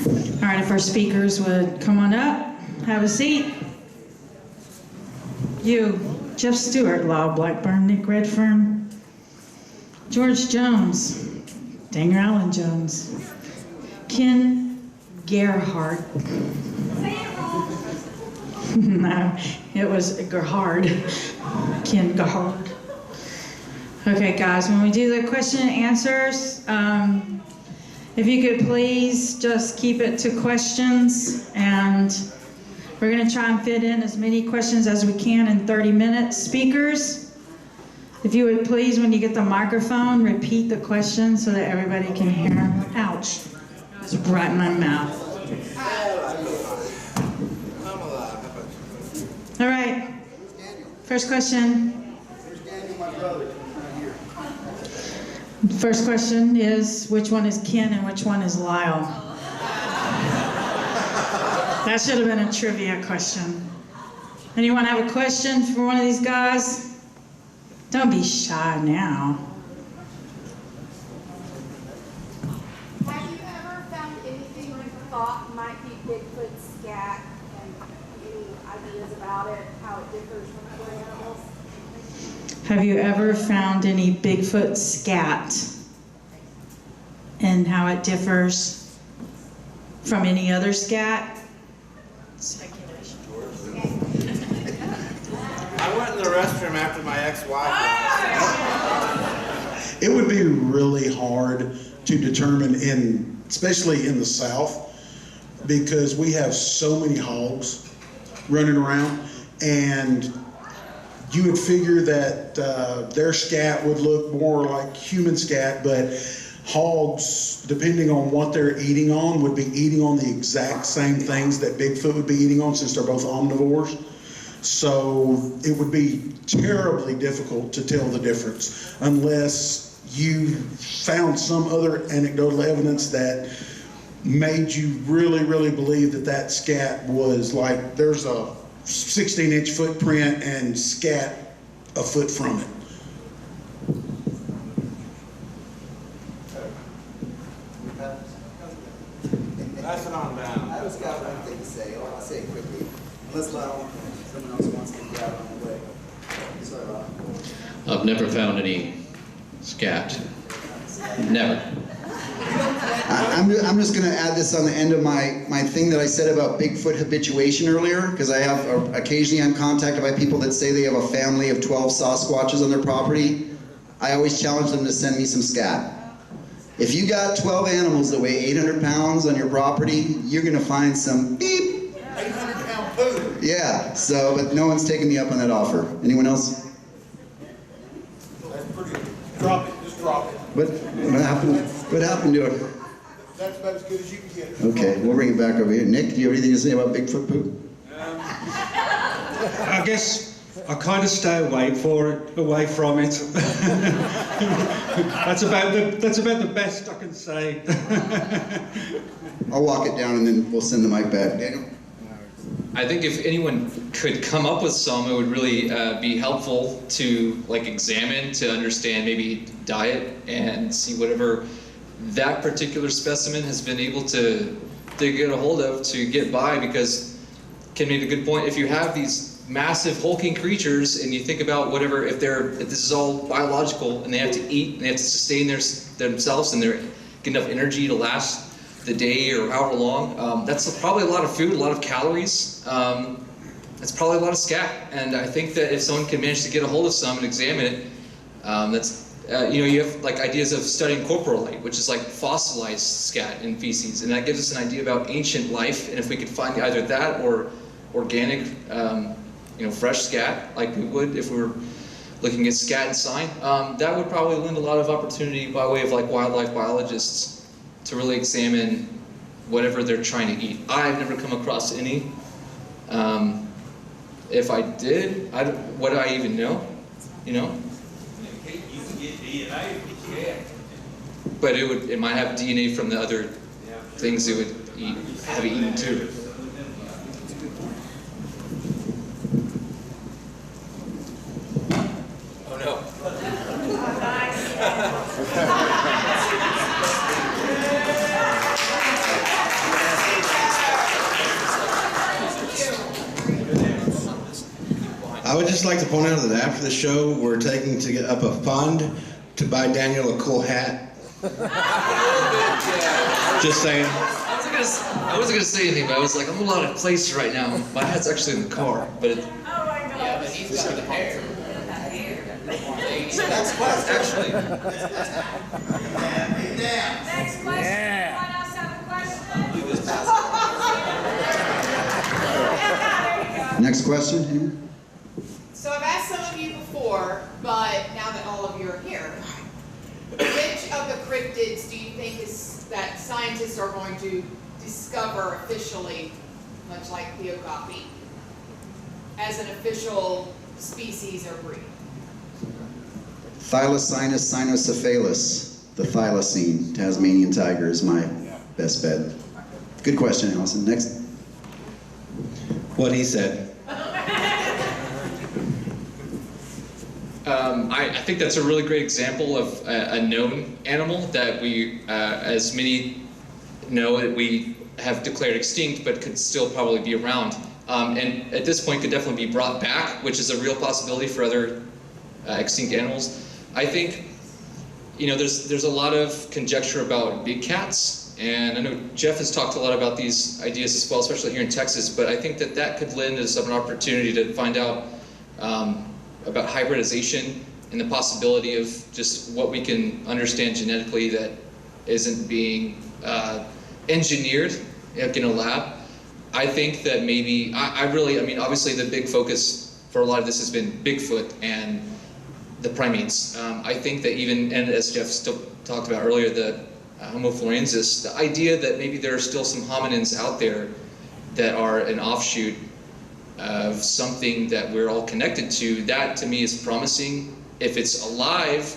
All right, if our speakers would come on up, have a seat. You, Jeff Stewart, Lyle, Blackburn, Nick Redfern, George Jones, Danger Allen Jones, Ken Gerhard. No, it was Gerhard. Ken Gerhard. Okay, guys, when we do the question and answers, if you could please just keep it to questions, and we're going to try and fit in as many questions as we can in 30 minutes. Speakers, if you would please, when you get the microphone, repeat the question so that everybody can hear. Ouch. It's right in my mouth. All right. First question. First question is, which one is Ken and which one is Lyle? That should have been a trivia question. Anyone have a question for one of these guys? Don't be shy now. Have you ever found anything you thought might be Bigfoot scat, and any ideas about it, how it differs from other animals? Have you ever found any Bigfoot scat and how it differs from any other scat? Speculation. I went in the restroom after my ex-wife. It would be really hard to determine, especially in the South, because we have so many hogs running around, and you would figure that their scat would look more like human scat, but hogs, depending on what they're eating on, would be eating on the exact same things that Bigfoot would be eating on, since they're both omnivores. So it would be terribly difficult to tell the difference unless you found some other anecdotal evidence that made you really, really believe that that scat was like, there's a 16-inch footprint and scat a foot from it. Pass it on down. I just got one thing to say. I'll say it quickly. Unless Lyle, someone else wants to get out on the way. Sorry, Lyle. I've never found any scat. Never. I'm just going to add this on the end of my thing that I said about Bigfoot habituation earlier, because I have occasionally I'm contacted by people that say they have a family of 12 Sasquatches on their property. I always challenge them to send me some scat. If you got 12 animals that weigh 800 pounds on your property, you're going to find some beep. 800-pound food. Yeah, so, but no one's taken me up on that offer. Anyone else? That's pretty good. Drop it. Just drop it. What happened to it? That's about as good as you can get. Okay, we'll bring it back over here. Nick, do you have anything to say about Bigfoot poop? I guess I kind of stay away from it. That's about the best I can say. I'll walk it down and then we'll send the mic back. Daniel? I think if anyone could come up with some, it would really be helpful to examine, to understand maybe diet and see whatever that particular specimen has been able to get a hold of to get by, because Ken made a good point. If you have these massive hulking creatures and you think about whatever, if this is all biological and they have to eat and they have to sustain themselves and they're get enough energy to last the day or however long, that's probably a lot of food, a lot of calories. That's probably a lot of scat, and I think that if someone can manage to get a hold of some and examine it, you have ideas of studying coprolite, which is like fossilized scat in feces, and that gives us an idea about ancient life. And if we could find either that or organic, fresh scat, like we would if we were looking at scat and sign, that would probably lend a lot of opportunity by way of wildlife biologists to really examine whatever they're trying to eat. I've never come across any. If I did, what do I even know? You can get DNA from scat. But it might have DNA from the other things it would have eaten too. Oh no. I would just like to point out that after the show, we're taking to get up a fund to buy Daniel a cool hat. Just saying. I wasn't gonna say anything, but I was like, I'm a lot of place right now. My hat's actually in the car, but it, Yeah, but he's got the hair. that's actually. Next question. Anyone else have a question? Next question here. So I've asked some of you before, but now that all of you are here, which of the cryptids do you think is that scientists are going to discover officially, much like Theocopi, as an official species or breed? Thylacynus cynocephalus, the thylacine, Tasmanian tiger is my best bet. Good question, Allison. Next. What he said. I think that's a really great example of a known animal that we, as many know, that we have declared extinct, but could still probably be around. And at this point could definitely be brought back, which is a real possibility for other extinct animals. I think, there's a lot of conjecture about big cats, and I know Jeff has talked a lot about these ideas as well, especially here in Texas, but I think that could lend us an opportunity to find out about hybridization and the possibility of just what we can understand genetically that isn't being engineered in a lab. I think that maybe, obviously the big focus for a lot of this has been Bigfoot and the primates. I think that even, and as Jeff still talked about earlier, the Homo florensis, the idea that maybe there are still some hominins out there that are an offshoot of something that we're all connected to, that to me is promising. If it's alive,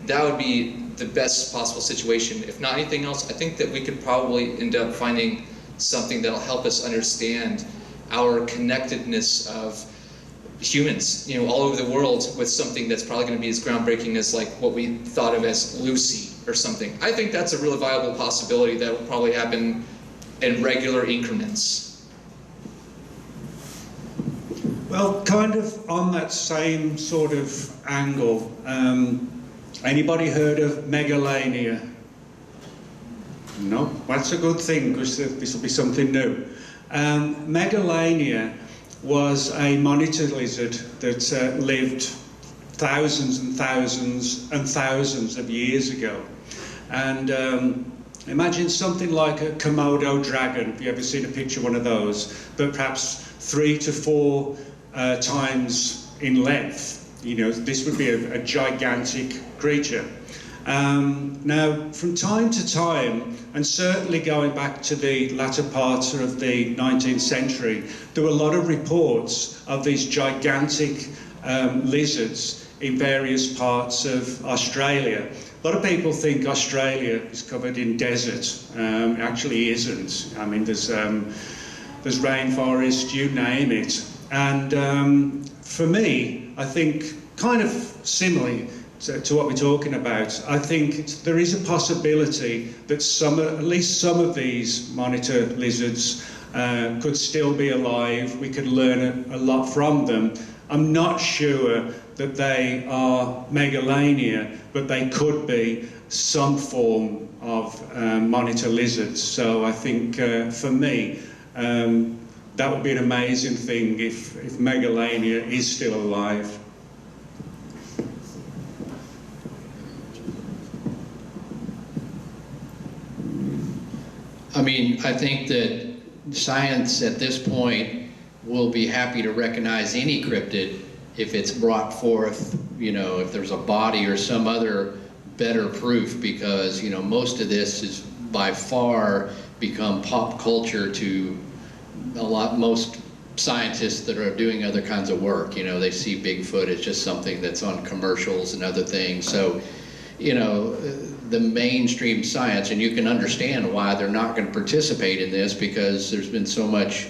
that would be the best possible situation. If not anything else, I think that we could probably end up finding something that'll help us understand our connectedness of humans, all over the world, with something that's probably going to be as groundbreaking as like what we thought of as Lucy or something. I think that's a really viable possibility that will probably happen in regular increments. Well, kind of on that same sort of angle, anybody heard of megalania? No, that's a good thing, because this will be something new. Megalania was a monitor lizard that lived thousands and thousands and thousands of years ago. And imagine something like a Komodo dragon, if you ever seen a picture of one of those, but perhaps 3 to 4 times in length. This would be a gigantic creature. Now, from time to time, and certainly going back to the latter parts of the 19th century, there were a lot of reports of these gigantic lizards in various parts of Australia. A lot of people think Australia is covered in desert. It actually isn't. I mean, there's rainforest, you name it. And for me, I think kind of similarly to what we're talking about, I think there is a possibility that at least some of these monitor lizards could still be alive. We could learn a lot from them. I'm not sure that they are megalania, but they could be some form of monitor lizards. So I think for me, that would be an amazing thing if megalania is still alive. I mean, I think that science at this point will be happy to recognize any cryptid if it's brought forth, if there's a body or some other better proof, because, most of this is by far become pop culture to most scientists that are doing other kinds of work. They see Bigfoot as just something that's on commercials and other things. So, the mainstream science, and you can understand why they're not going to participate in this, because there's been so much,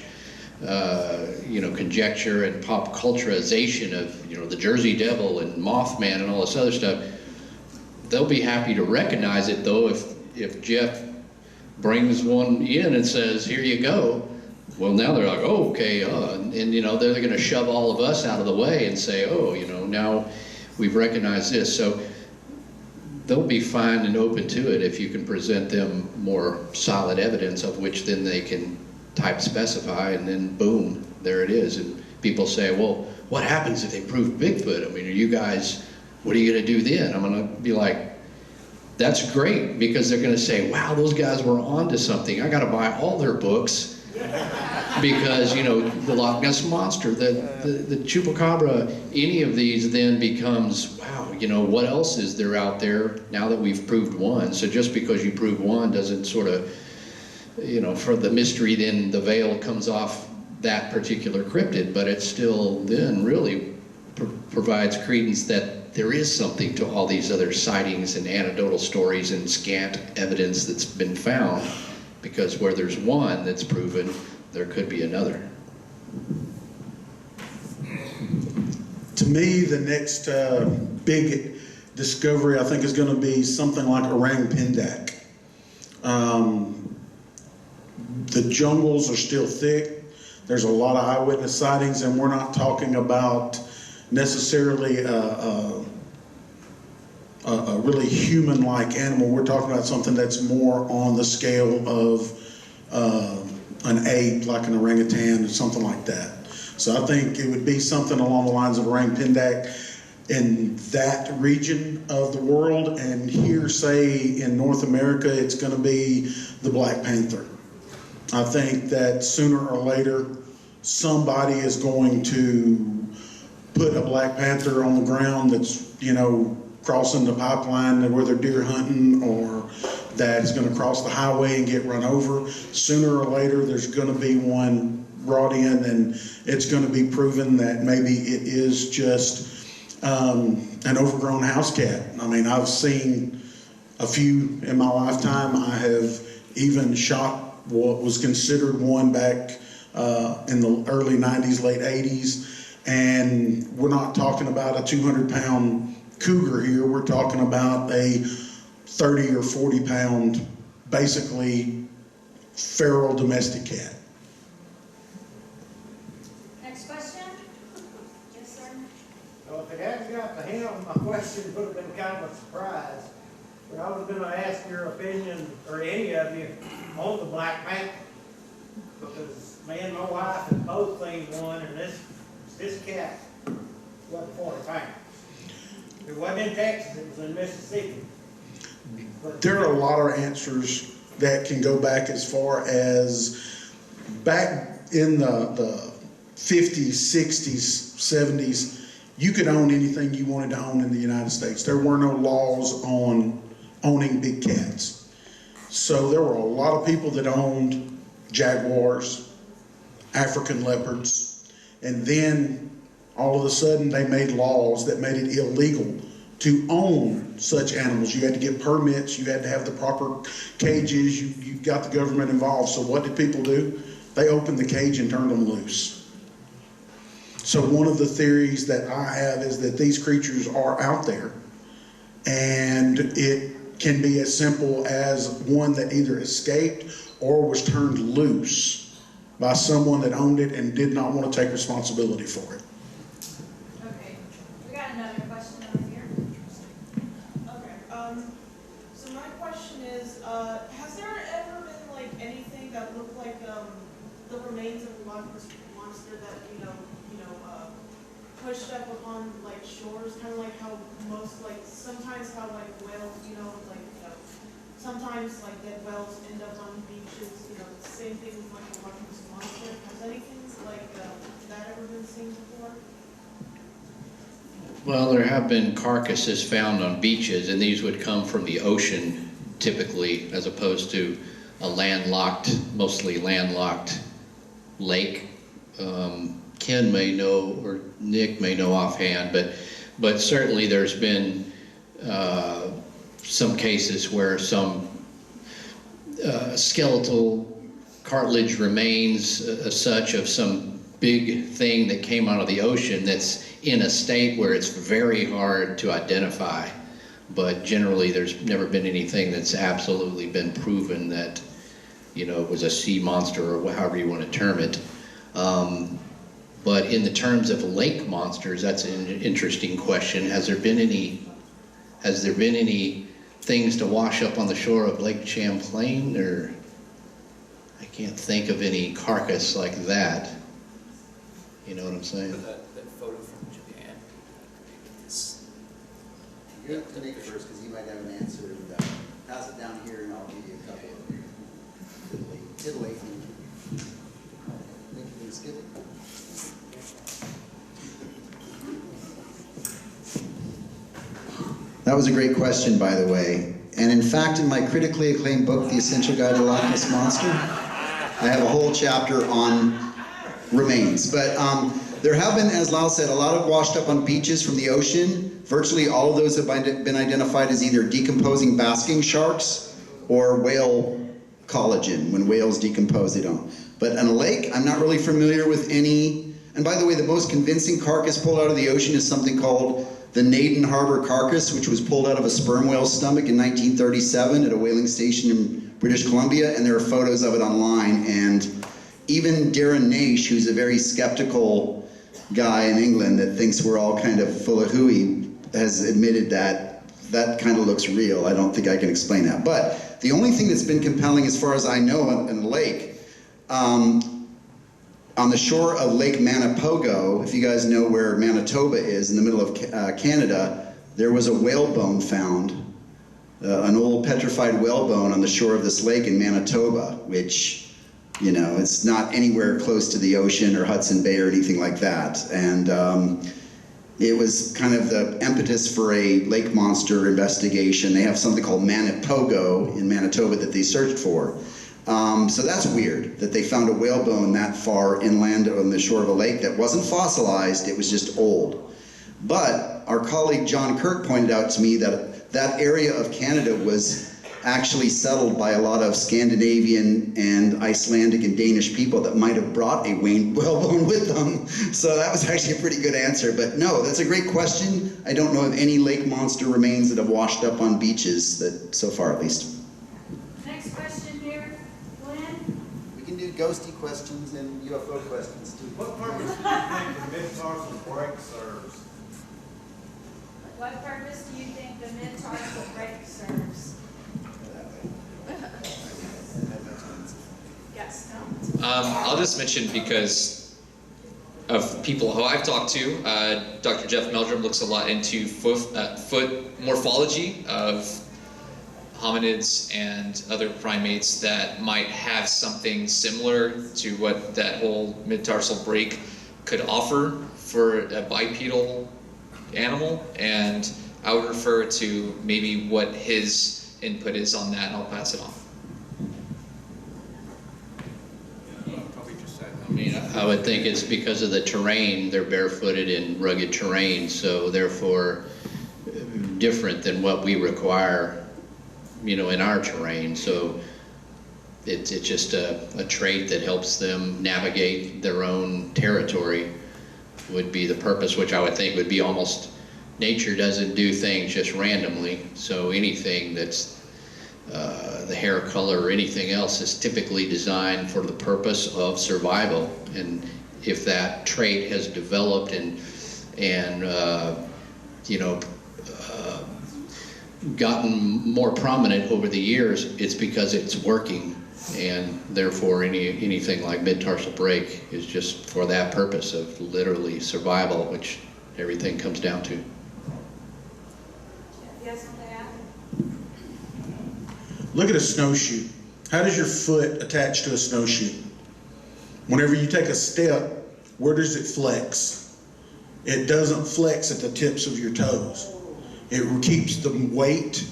conjecture and pop culturization of, the Jersey Devil and Mothman and all this other stuff. They'll be happy to recognize it, though, if Jeff brings one in and says, here you go, Well, now they're like, oh, okay, and you know, they're going to shove all of us out of the way and say, oh, you know, now we've recognized this. So they'll be fine and open to it if you can present them more solid evidence of which then they can type specify, and then boom, there it is. And people say, well, what happens if they prove Bigfoot? I mean, are you guys, what are you going to do then? I'm going to be like, that's great, because they're going to say, wow, those guys were onto something. I got to buy all their books. Because, you know, the Loch Ness Monster, the Chupacabra, any of these then becomes, wow, you know, what else is there out there now that we've proved one? So just because you prove one doesn't sort of, you know, for the mystery, then the veil comes off that particular cryptid, but it still then really provides credence that there is something to all these other sightings and anecdotal stories and scant evidence that's been found, because where there's one that's proven, there could be another. To me, the next big discovery, I think, is going to be something like orang pendak. The jungles are still thick. There's a lot of eyewitness sightings, and we're not talking about necessarily a really human-like animal. We're talking about something that's more on the scale of an ape, like an orangutan or something like that. So I think it would be something along the lines of orang pendak in that region of the world. And here, say, in North America, it's going to be the Black Panther. I think that sooner or later, somebody is going to put a Black Panther on the ground that's, you know, crossing the pipeline where they're deer hunting, or that is going to cross the highway and get run over. Sooner or later, there's going to be one brought in, and it's going to be proven that maybe it is just an overgrown house cat. I mean, I've seen a few in my lifetime. I have even shot what was considered one back in the early 90s, late 80s, and we're not talking about a 200-pound cougar here. We're talking about a 30 or 40 pound, basically feral domestic cat. Next question? Yes, sir. Well, if it hadn't got to him, my question would have been kind of a surprise. But I was going to ask your opinion, or any of you, on the Black Panther. Because me and my wife have both seen one, and this cat wasn't 40 pounds. It wasn't in Texas, it was in Mississippi. But There are a lot of answers that can go back as far as back in the 50s, 60s, 70s. You could own anything you wanted to own in the United States. There were no laws on owning big cats. So there were a lot of people that owned jaguars, African leopards, and then all of a sudden they made laws that made it illegal to own such animals. You had to get permits, you had to have the proper cages, you got the government involved. So what did people do? They opened the cage and turned them loose. So one of the theories that I have is that these creatures are out there, and it can be as simple as one that either escaped or was turned loose by someone that owned it and did not want to take responsibility for it. Okay, we got another question over here. Okay, so my question is, has there ever been like anything that looked like the remains of a Loch Ness monster that pushed up upon like shores, kind of like how sometimes how like whales, sometimes like dead whales end up on beaches, the same thing with like a Loch Ness monster. Has anything like that ever been seen before? Well, there have been carcasses found on beaches, and these would come from the ocean typically, as opposed to a mostly landlocked lake. Ken may know, or Nick may know offhand, but certainly there's been some cases where some skeletal cartilage remains such of some big thing that came out of the ocean that's in a state where it's very hard to identify. But generally there's never been anything that's absolutely been proven that it was a sea monster or however you want to term it. But in the terms of lake monsters, that's an interesting question. Has there been any things to wash up on the shore of Lake Champlain? Or I can't think of any carcass like that. You know what I'm saying? That photo from Japan. You're up to Nick first, because he might have an answer, and pass it down here, and I'll give you a couple of titillate. Think you can skip it? That was a great question, by the way. And in fact, in my critically acclaimed book, The Essential Guide to Loch Ness Monster, I have a whole chapter on remains. But there have been, as Lyle said, a lot of washed up on beaches from the ocean. Virtually all of those have been identified as either decomposing basking sharks or whale collagen. When whales decompose, they don't. But in a lake, I'm not really familiar with any. And by the way, the most convincing carcass pulled out of the ocean is something called the Naden Harbor carcass, which was pulled out of a sperm whale's stomach in 1937 at a whaling station in British Columbia, and there are photos of it online. And even Darren Naish, who's a very skeptical guy in England that thinks we're all kind of full of hooey, has admitted that that kind of looks real. I don't think I can explain that. But the only thing that's been compelling, as far as I know, in the lake, on the shore of Lake Manipogo, if you guys know where Manitoba is, in the middle of Canada, there was a whalebone found, an old petrified whalebone on the shore of this lake in Manitoba, which, it's not anywhere close to the ocean or Hudson Bay or anything like that. And it was kind of the impetus for a lake monster investigation. They have something called Manipogo in Manitoba that they searched for. So that's weird, that they found a whalebone that far inland on the shore of a lake that wasn't fossilized, it was just old. But our colleague John Kirk pointed out to me that that area of Canada was actually settled by a lot of Scandinavian and Icelandic and Danish people that might have brought a whalebone with them. So that was actually a pretty good answer. But no, that's a great question. I don't know of any lake monster remains that have washed up on beaches, that so far at least. Next question here, Glenn. We can do ghosty questions and UFO questions too. What purpose do you think the mid-tarsal break serves? What purpose do you think the mid-tarsal break serves? Yes, no? I'll just mention, because of people who I've talked to, Dr. Jeff Meldrum looks a lot into foot morphology of hominids and other primates that might have something similar to what that whole mid-tarsal break could offer for a bipedal animal. And I would refer to maybe what his input is on that, and I'll pass it on. I would think it's because of the terrain. They're barefooted in rugged terrain, so therefore different than what we require, in our terrain. So it's just a trait that helps them navigate their own territory would be the purpose, which I would think would be almost, nature doesn't do things just randomly. So anything that's the hair color or anything else is typically designed for the purpose of survival. And if that trait has developed and gotten more prominent over the years, it's because it's working, and therefore anything like mid-tarsal break is just for that purpose of literally survival, which everything comes down to. Look at a snowshoe. How does your foot attach to a snowshoe? Whenever you take a step, where does it flex? It doesn't flex at the tips of your toes. It keeps the weight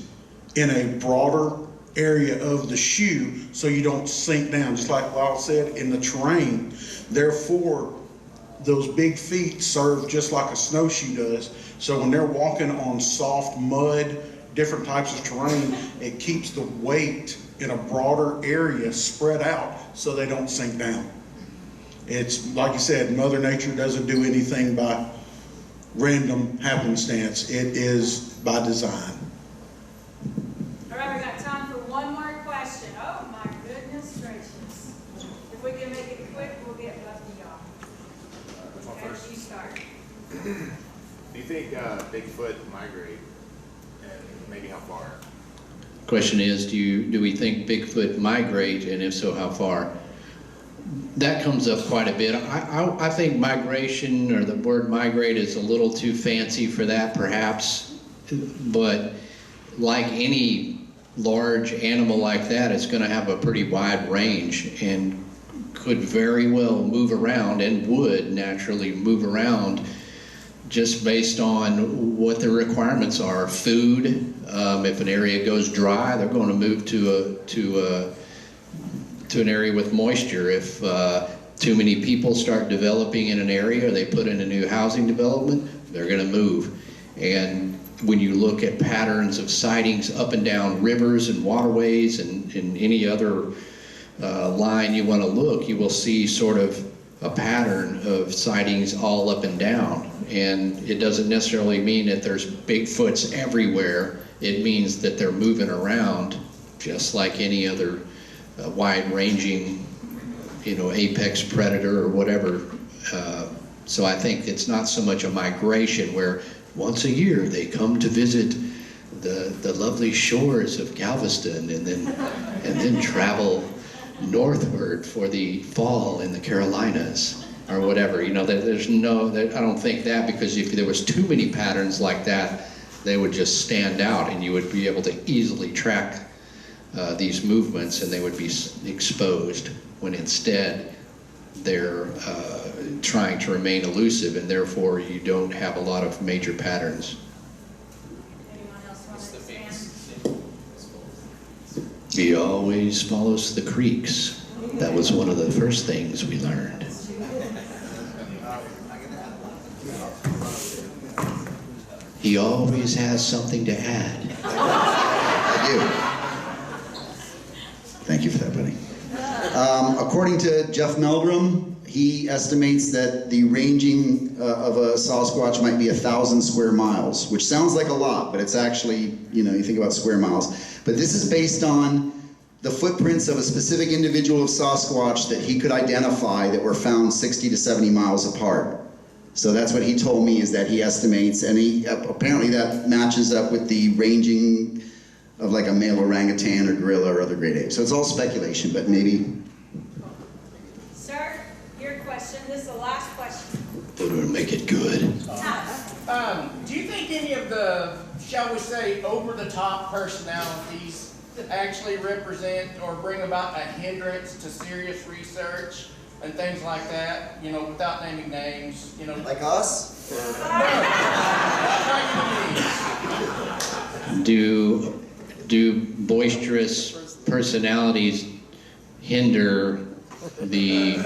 in a broader area of the shoe so you don't sink down, just like Lyle said, in the terrain. Therefore, those big feet serve just like a snowshoe does. So when they're walking on soft mud, different types of terrain, it keeps the weight in a broader area spread out so they don't sink down. It's like you said, Mother Nature doesn't do anything by random happenstance. It is by design. All right, we got time for one more question. Oh my goodness. demonstrations. If we can make it quick, we'll get left to y'all. As you start. Do you think Bigfoot migrate, and maybe how far? Question is, do we think Bigfoot migrate, and if so, how far? That comes up quite a bit. I think migration, or the word migrate, is a little too fancy for that, perhaps. But like any large animal like that, it's going to have a pretty wide range and could very well move around, and would naturally move around just based on what the requirements are. Food. If an area goes dry, they're going to move to an area with moisture. If too many people start developing in an area, or they put in a new housing development, they're going to move. And when you look at patterns of sightings up and down rivers and waterways and any other line you want to look, you will see sort of a pattern of sightings all up and down. And it doesn't necessarily mean that there's Bigfoots everywhere. It means that they're moving around just like any other wide-ranging, apex predator or whatever. So I think it's not so much a migration where once a year they come to visit the lovely shores of Galveston and then travel northward for the fall in the Carolinas or whatever. I don't think that, because if there was too many patterns like that, they would just stand out and you would be able to easily track these movements, and they would be exposed, when instead they're trying to remain elusive, and therefore you don't have a lot of major patterns. Anyone else want to expand? He always follows the creeks. That was one of the first things we learned. He always has something to add. I do. Thank you for that, buddy. According to Jeff Meldrum, he estimates that the ranging of a Sasquatch might be 1,000 square miles, which sounds like a lot, but it's actually, you think about square miles. But this is based on the footprints of a specific individual of Sasquatch that he could identify that were found 60 to 70 miles apart. So that's what he told me, is that he estimates, and apparently that matches up with the ranging of like a male orangutan or gorilla or other great apes. So it's all speculation, but maybe. Sir, your question. This is the last question. It'll make it good. Do you think any of the, shall we say, over-the-top personalities actually represent or bring about a hindrance to serious research and things like that, without naming names, Like us? Do boisterous personalities hinder the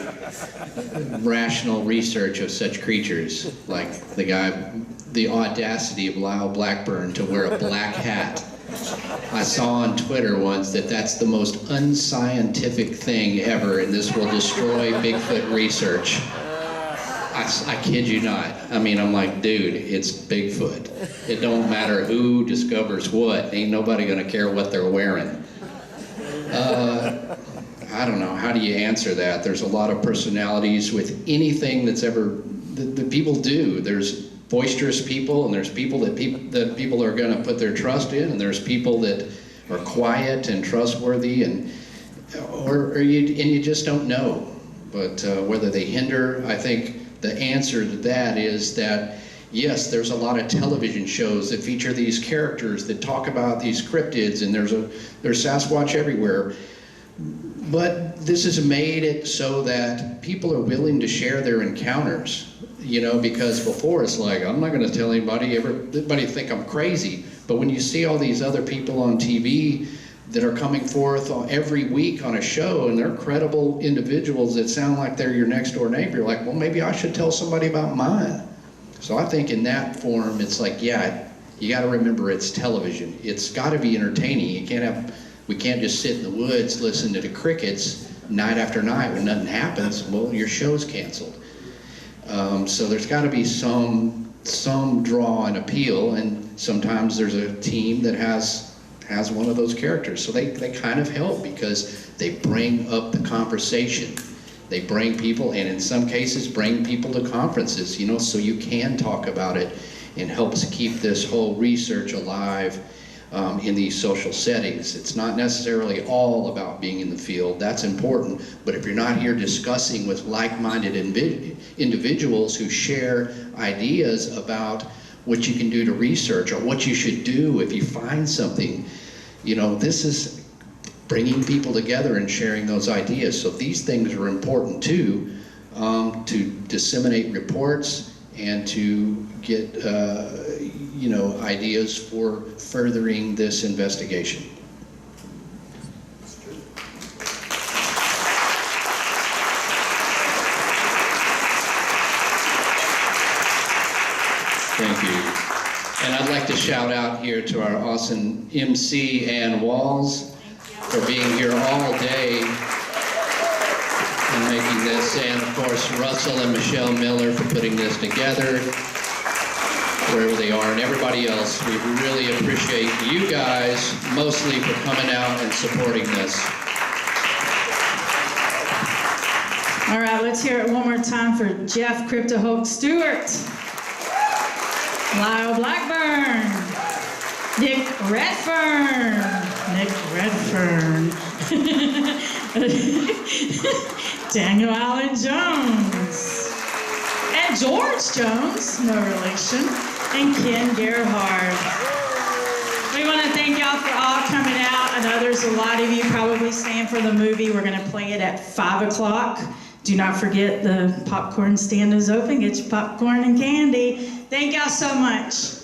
rational research of such creatures? Like the audacity of Lyle Blackburn to wear a black hat. I saw on Twitter once that that's the most unscientific thing ever, and this will destroy Bigfoot research. I kid you not. I mean, I'm like, dude, it's Bigfoot. It don't matter who discovers what. Ain't nobody gonna care what they're wearing. I don't know. How do you answer that? There's a lot of personalities with anything that's ever that people do. There's boisterous people, and there's people that people are going to put their trust in, and there's people that are quiet and trustworthy, and you just don't know. But whether they hinder, I think the answer to that is that yes, there's a lot of television shows that feature these characters that talk about these cryptids, and there's Sasquatch everywhere. But this has made it so that people are willing to share their encounters. Because before it's like, I'm not going to tell anybody, everybody think I'm crazy. But when you see all these other people on TV that are coming forth every week on a show, and they're credible individuals that sound like they're your next door neighbor, you're like, well, maybe I should tell somebody about mine. So I think in that form, it's like, yeah, you got to remember it's television. It's got to be entertaining. We can't just sit in the woods listening to the crickets night after night when nothing happens. Well, your show's canceled. So there's got to be some draw and appeal, and sometimes there's a team that has has one of those characters. So they kind of help because they bring up the conversation. They bring people, and in some cases bring people to conferences, you know, so you can talk about it, and helps keep this whole research alive in these social settings. It's not necessarily all about being in the field. That's important, but if you're not here discussing with like-minded individuals who share ideas about what you can do to research or what you should do if you find something, you know, this is bringing people together and sharing those ideas. So these things are important too, to disseminate reports and to get you know, ideas for furthering this investigation. Thank you. And I'd like to shout out here to our awesome MC, Ann Walls, for being here all day and making this, and of course Russell and Michelle Miller for putting this together, wherever they are, and everybody else. We really appreciate you guys, mostly for coming out and supporting this. All right, let's hear it one more time for Jeff Cryptohulk Stewart, Lyle Blackburn, Nick Redfern, Daniel Allen Jones, and George Jones, no relation, and Ken Gerhard. We want to thank y'all for all coming out. I know there's a lot of you probably staying for the movie. We're going to play it at 5 o'clock. Do not forget the popcorn stand is open. Get your popcorn and candy. Thank y'all so much.